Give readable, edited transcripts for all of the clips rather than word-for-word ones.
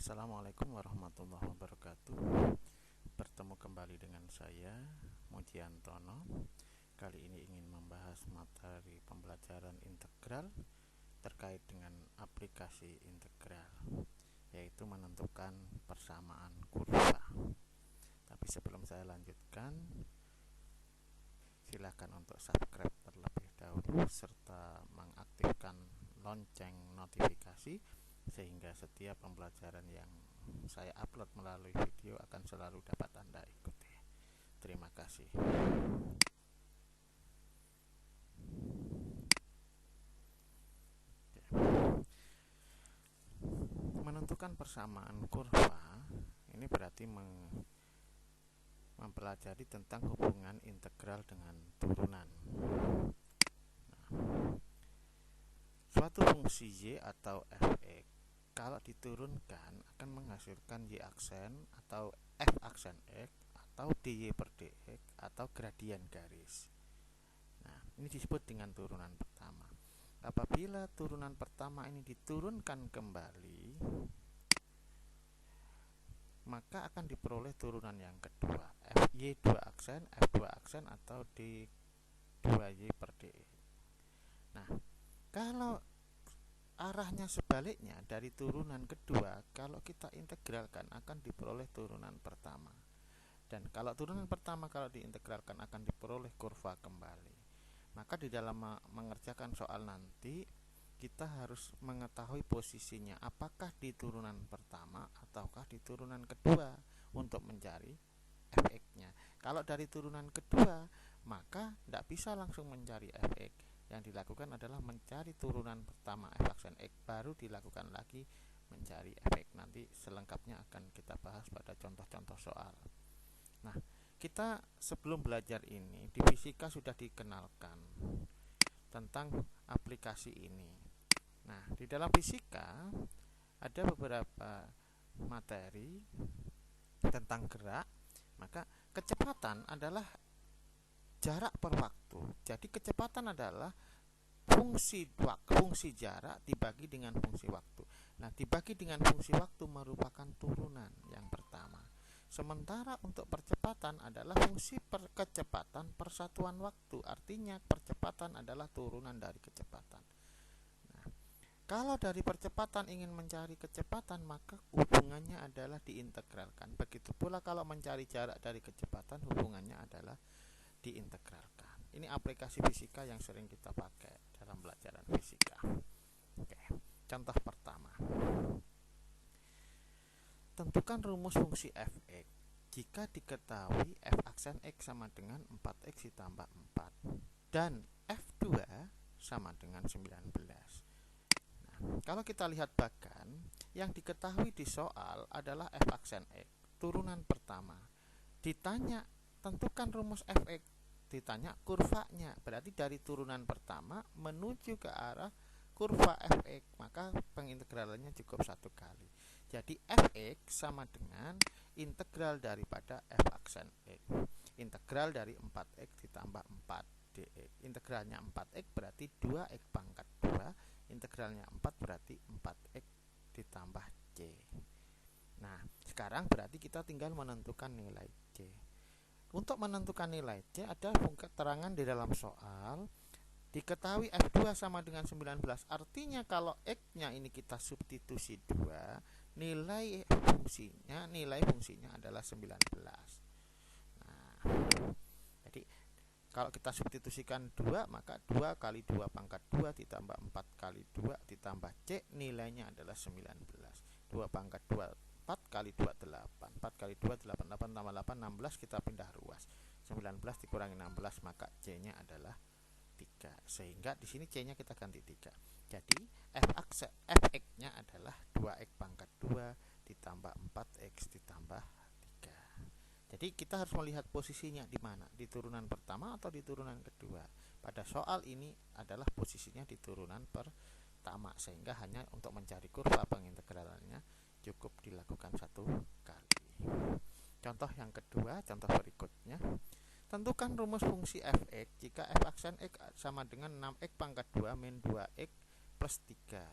Assalamualaikum warahmatullahi wabarakatuh. Bertemu kembali dengan saya, Mujiantono. Kali ini ingin membahas materi pembelajaran integral terkait dengan aplikasi integral, yaitu menentukan persamaan kurva. Tapi sebelum saya lanjutkan, silakan untuk subscribe terlebih dahulu serta mengaktifkan lonceng notifikasi sehingga setiap pembelajaran yang saya upload melalui video akan selalu dapat Anda ikuti. Terima kasih. Menentukan persamaan kurva ini berarti mempelajari tentang hubungan integral dengan turunan. Suatu fungsi y atau f(x) kalau diturunkan akan menghasilkan y aksen atau f aksen x atau dy per dx atau gradien garis. Nah, ini disebut dengan turunan pertama. Apabila turunan pertama ini diturunkan kembali, maka akan diperoleh turunan yang kedua, fy 2 aksen, f 2 aksen atau d 2y per dx. Nah, kalau arahnya sebaliknya dari turunan kedua, kalau kita integralkan akan diperoleh turunan pertama. Dan kalau turunan pertama kalau diintegralkan akan diperoleh kurva kembali. Maka di dalam mengerjakan soal nanti kita harus mengetahui posisinya, apakah di turunan pertama ataukah di turunan kedua untuk mencari fx-nya. Kalau dari turunan kedua, maka tidak bisa langsung mencari fx. Yang dilakukan adalah mencari turunan pertama f aksen x, baru dilakukan lagi mencari fx. Nanti selengkapnya akan kita bahas pada contoh-contoh soal. Nah, kita sebelum belajar ini di fisika sudah dikenalkan tentang aplikasi ini. Nah, di dalam fisika ada beberapa materi tentang gerak. Maka kecepatan adalah jarak per waktu. Jadi kecepatan adalah fungsi jarak dibagi dengan fungsi waktu. Nah, dibagi dengan fungsi waktu merupakan turunan yang pertama. Sementara untuk percepatan adalah fungsi kecepatan per satuan waktu. Artinya percepatan adalah turunan dari kecepatan. Nah, kalau dari percepatan ingin mencari kecepatan, maka hubungannya adalah diintegralkan. Begitu pula kalau mencari jarak dari kecepatan, hubungannya adalah diintegralkan. Ini aplikasi fisika yang sering kita pakai dalam pelajaran fisika. Oke, contoh pertama. Tentukan rumus fungsi fx jika diketahui f aksen x sama dengan 4x ditambah 4 dan f2 sama dengan 19. Nah, kalau kita lihat bagan, yang diketahui di soal adalah f aksen x, turunan pertama. Ditanya tentukan rumus fx, ditanya kurvanya, berarti dari turunan pertama menuju ke arah kurva fx, maka pengintegralannya cukup satu kali. Jadi fx sama dengan integral daripada f aksen x, integral dari 4x ditambah 4 dx. Integralnya 4x berarti 2x pangkat 2, integralnya 4 berarti 4x ditambah c. Nah, sekarang berarti kita tinggal menentukan nilai c. Untuk menentukan nilai C ada keterangan di dalam soal. Diketahui F2 sama dengan 19. Artinya kalau X-nya ini kita substitusi 2, nilai fungsinya adalah 19. Nah, jadi kalau kita substitusikan 2, maka 2 kali 2 pangkat 2 ditambah 4 kali 2 ditambah C, nilainya adalah 19. 2 pangkat 2 4 kali 2 8, 4 kali 2 8, 8 tambah 8 16, kita pindah ruas. 19 dikurangi 16 maka C-nya adalah 3. Sehingga di sini C-nya kita ganti 3. Jadi fx-nya adalah 2x pangkat 2 ditambah 4x ditambah 3. Jadi kita harus melihat posisinya di mana, di turunan pertama atau di turunan kedua. Pada soal ini adalah posisinya di turunan pertama, sehingga hanya untuk mencari kurva pengintegralannya cukup dilakukan satu kali. Contoh yang kedua, contoh berikutnya. Tentukan rumus fungsi fx jika f aksen x sama dengan 6x pangkat 2 min 2x plus 3.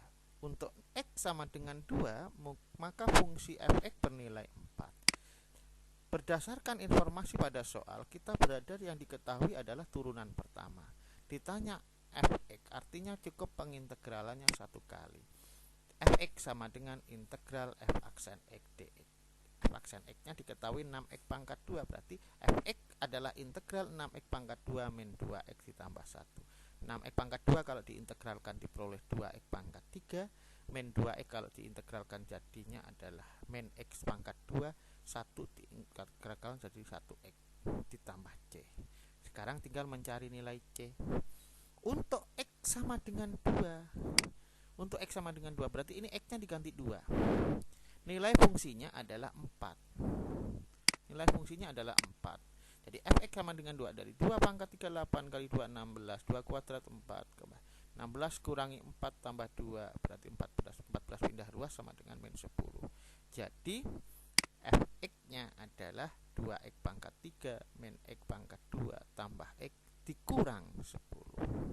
untuk X sama dengan 2, maka fungsi f(x) bernilai 4. Berdasarkan informasi pada soal, kita berada yang diketahui adalah turunan pertama. Ditanya f(x), artinya cukup pengintegralannya satu kali. f(x) sama dengan integral f aksen x dx. F aksen x-nya diketahui 6x pangkat 2, berarti f(x) adalah integral 6x pangkat 2 min 2x ditambah 1. 6x pangkat 2 kalau diintegralkan diperoleh 2x pangkat 3, min 2x kalau diintegralkan jadinya adalah min x pangkat 2, 1 diintegralkan jadi 1x ditambah c. Sekarang tinggal mencari nilai c. Untuk x sama dengan 2, untuk x sama dengan 2 berarti ini x-nya diganti 2. Nilai fungsinya adalah 4. Nilai fungsinya adalah 4. Jadi f(x) sama dengan 2, dari 2 pangkat 3 8 kali 2 16, 2 kuadrat 4, 16 kurangi 4 tambah 2 berarti 14. 14 pindah ruas sama dengan min 10. Jadi f(x)-nya adalah 2x pangkat 3 min x pangkat 2 tambah x dikurang 10.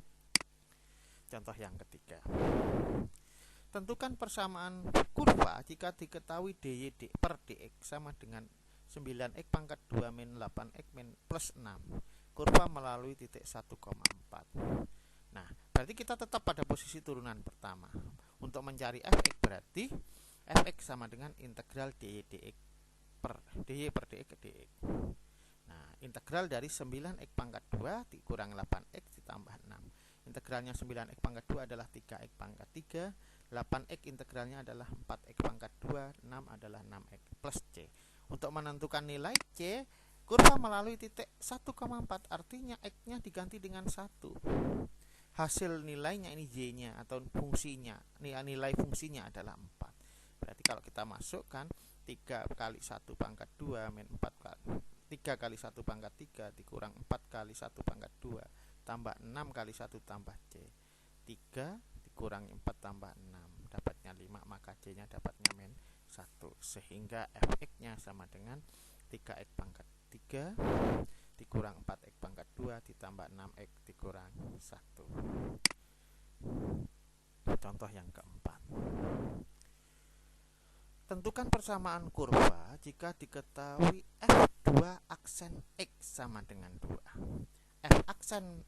Contoh yang ketiga. Tentukan persamaan kurva jika diketahui dy per dx sama dengan 9x pangkat 2 min 8x min plus 6. Kurva melalui titik 1,4. Nah, berarti kita tetap pada posisi turunan pertama. Untuk mencari f(x) berarti f(x) sama dengan integral dy per dx ke dx. Nah, integral dari 9x pangkat 2 dikurang 8x ditambah 6. Integralnya 9x pangkat 2 adalah 3x pangkat 3, 8x integralnya adalah 4x pangkat 2, 6 adalah 6x plus c. Untuk menentukan nilai c, kurva melalui titik 1,4, artinya x-nya diganti dengan 1. Hasil nilainya ini y-nya atau fungsinya, nilai fungsinya adalah 4. Berarti kalau kita masukkan 3 kali 1 pangkat 2 min 4 kali 3 kali 1 pangkat 3 dikurang 4 kali 1 pangkat 2 tambah 6 kali 1 tambah c. 3 dikurangi 4 tambah 6 dapatnya 5, maka c nya dapatnya min 1. Sehingga f(x)-nya sama dengan 3x pangkat 3 dikurang 4x pangkat 2 ditambah 6x dikurang 1. Contoh yang keempat. Tentukan persamaan kurva jika diketahui f2 aksen x sama dengan 2. F aksen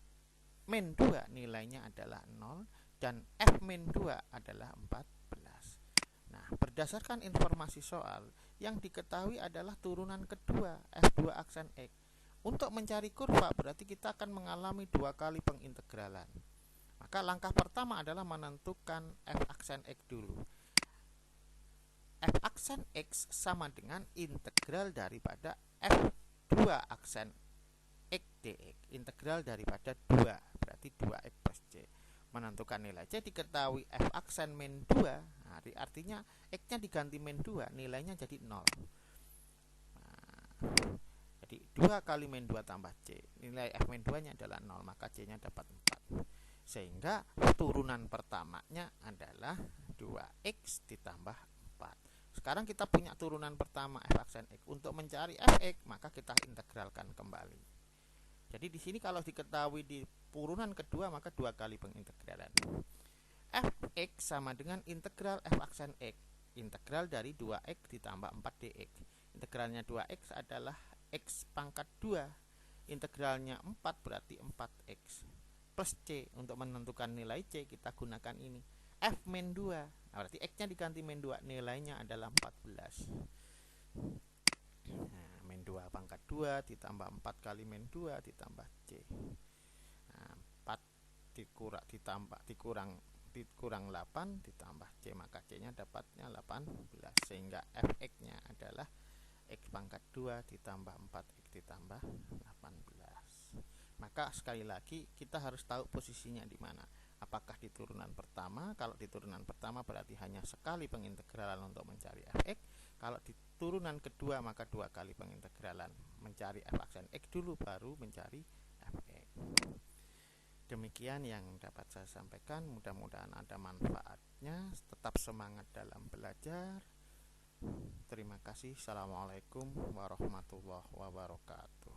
min 2 nilainya adalah 0 dan f min 2 adalah 14. Nah, berdasarkan informasi soal, yang diketahui adalah turunan kedua f2 aksen x. Untuk mencari kurva berarti kita akan mengalami 2 kali pengintegralan. Maka langkah pertama adalah menentukan f aksen x dulu. F aksen x sama dengan integral daripada f2 aksen x dx. Integral daripada 2 berarti 2x plus c. Menentukan nilai c diketahui f aksen min 2. Nah, artinya x-nya diganti min 2, nilainya jadi 0. Nah, jadi 2 kali min 2 tambah c. Nilai f min 2-nya adalah 0, maka c-nya dapat 4. Sehingga turunan pertamanya adalah 2x ditambah 4. Sekarang kita punya turunan pertama f aksen x. Untuk mencari f(x) maka kita integralkan kembali. Jadi di sini kalau diketahui di turunan kedua maka 2 kali pengintegralan. f(x) sama dengan integral f aksen x. Integral dari 2x ditambah 4 dx. Integralnya 2x adalah x pangkat 2. Integralnya 4 berarti 4x plus c. Untuk menentukan nilai c kita gunakan ini f min 2. Nah, berarti x-nya diganti min 2, nilainya adalah 14. Nah, min 2 pangkat 2 ditambah 4 kali min 2 ditambah c. Nah, 4 dikurang 8 ditambah c, maka c-nya dapatnya 18. Sehingga f(x)-nya adalah x pangkat 2 ditambah 4x ditambah 18. Maka sekali lagi kita harus tahu posisinya di mana. Apakah di turunan pertama? Kalau di turunan pertama berarti hanya sekali pengintegralan untuk mencari f(x). Kalau di turunan kedua maka 2 kali pengintegralan. Mencari f aksen x dulu baru mencari f(x). Demikian yang dapat saya sampaikan. Mudah-mudahan ada manfaatnya. Tetap semangat dalam belajar. Terima kasih. Assalamualaikum warahmatullahi wabarakatuh.